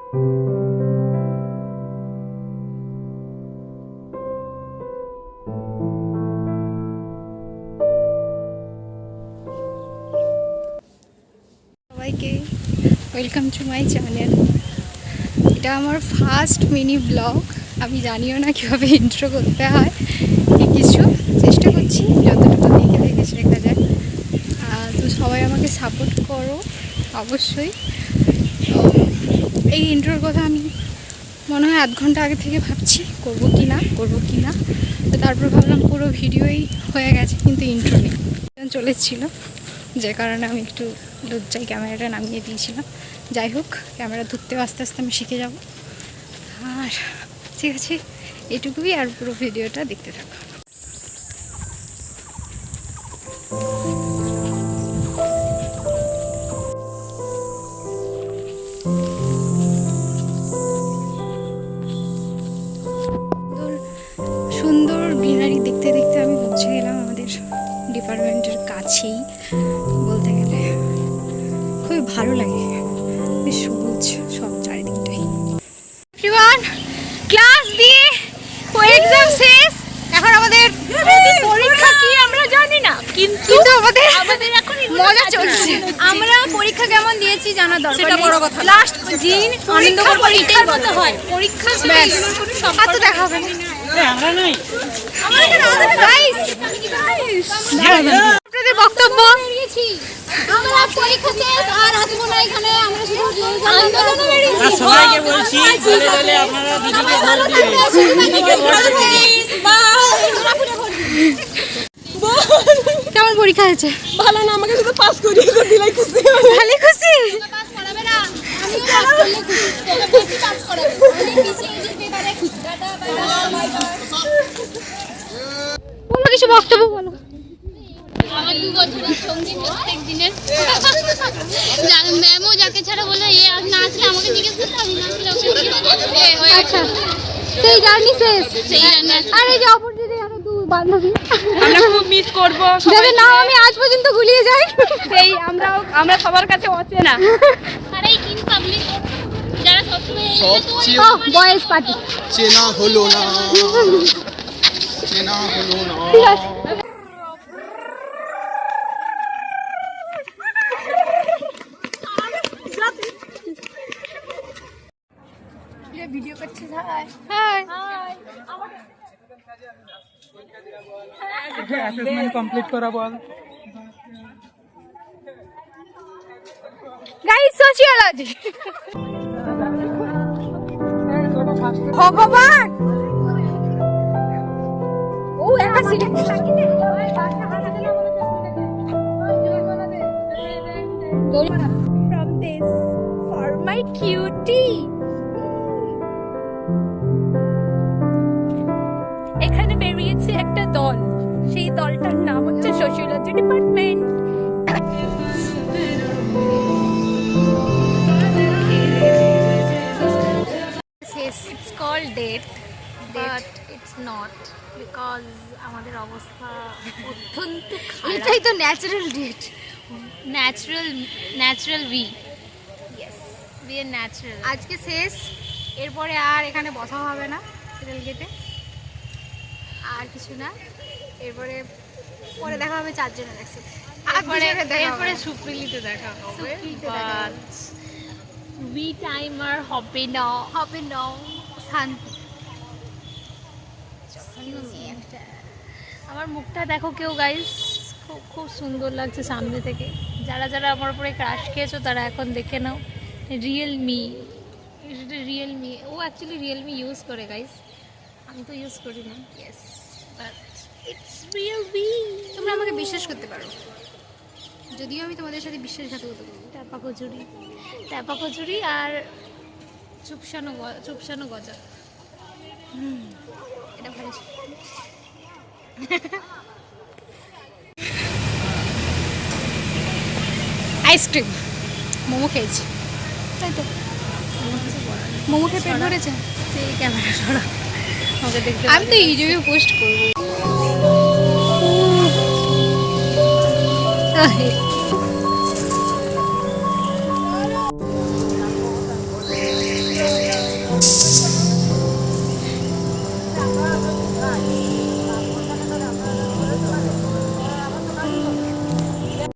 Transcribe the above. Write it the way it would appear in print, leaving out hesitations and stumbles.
সবাইকে welcome to my channel. এটা আমার ফার্স্ট মিনি ব্লগ। আমি জানিও না কীভাবে ইন্ট্রো করতে হয়, কিছু চেষ্টা করছি, যতটুকু দেখে শেখা যায়। তো সবাই আমাকে সাপোর্ট করো অবশ্যই। তো এই ইন্ট্রোর কথা আমি মনে হয় আধ ঘন্টা আগে থেকে ভাবছি করবো কি না। তো তারপর ভাবলাম পুরো ভিডিওই হয়ে গেছে, কিন্তু ইন্ট্রো নেই, চলে এসেছিলো, যে কারণে আমি একটু লজ্জায় ক্যামেরাটা নামিয়ে দিয়েছিলাম। যাই হোক, ক্যামেরা ধরতেও আস্তে আস্তে আমি শিখে যাব। আর ঠিক আছে, এটুকুই। আর পুরো ভিডিওটা দেখতে থাকো। সুন্দর গ্রিনারি দেখতে দেখতে আমি পৌঁছে গেলাম আমাদের ডিপার্টমেন্টের কাছেই বলতে গেলে। খুবই ভালো লাগে, বেশ সবুজ সব চারিদিকটাই। এভরিওয়ান, ক্লাস দিয়ে এক্সাম শেষ। এখন আমাদের পরীক্ষা কি আমরা জানি না, কিন্তু আমাদের এখন মজা চলছে। আমরা পরীক্ষা কেমন দিয়েছি জানা দরকার, সেটা বড় কথা। লাস্ট দিন আনন্দ পরীক্ষার মতো হয়, পরীক্ষা ব্যাস, আর তো দেখা হবে না। আমরা নাই, আপনাদের বক্তব্য। আমরা পরীক্ষা শেষ, আর আসবো না এখানে। আমরা শুধু সবাইকে বলছি, বলে আপনারা দিদিকে ভোট দিবেন, দিদিকে ভোট দিবেন। কেমন পরীক্ষা হয়েছে? ভালো না, আমাকে শুধু পাস করিয়ে দিলাই খুশি। ভালো খুশি। বলো কিছু বক্তব্য বলো। আমার 2 বছরের সঙ্গী প্রত্যেক দিনের ম্যামও যাকে ছাড়া বলে না আসলে আমাকে জিজ্ঞেস করতে, আমি না আসলে ওকে। আচ্ছা, সেই জার্নি শেষ, সেই জার্নি। আর এই যে অপরদিকে আরো 2 বান্ধবী, আমরা খুব মিস করব। যাদের নাম আমি আজ পর্যন্ত গুলিয়ে যাই, সেই আমরা সবার কাছে অচেনা। আর এই কিং পাবলিক যারা সবসময় বয়েজ পার্টি চেনা হলো না। ঠিক আছে। ভিডিও করছে। হাই অ্যাসেসমেন্ট কমপ্লিট করা বল। Guys, sociology. ভগবান, ও একা select লাগিতে from this for my cutie. এখানে বেরিয়েছে একটা দল, সেই দলটার নাম হচ্ছে sociology department. It's called date, but it's not, because আমাদের অবস্থা অত্যন্ত খারাপ। এটাই তো natural date. Natural we are natural। আজকে শেষ, এরপরে আর এখানে বসা হবে না রেল গেটে, আর কিছু না। এরপরে পরে দেখা হবে 4 জনের একসাথে। এরপরে সুপ্রিলিতে দেখা হবে, বাট we time আর হবে না শান্তি। আমার মুখটা দেখো কেউ গাইস, খুব সুন্দর লাগছে সামনে থেকে। যারা আমার উপরে ক্রাশ খেয়েছো তারা এখন দেখে নাও রিয়েলমি। রিয়েলমি, ও অ্যাকচুয়ালি রিয়েলমি ইউজ করে গাইস, আমি তো ইউজ করি না। Yes, but it's Realme. তোমরা আমাকে বিশ্বাস করতে পারো, যদিও আমি তোমাদের সাথে বিশ্বাসঘাতকতা করবো। ট্যাপা কচুরি আর চুপসানো গজা। এটা ভালো। আইসক্রিম, মোমো খেয়েছি, তাই তো? মোমো খেয়ে পেট ভরেছে। সেই ক্যামেরা সরা, আমাকে দেখতে। আমি তো ইউটিউবে পোস্ট করবো।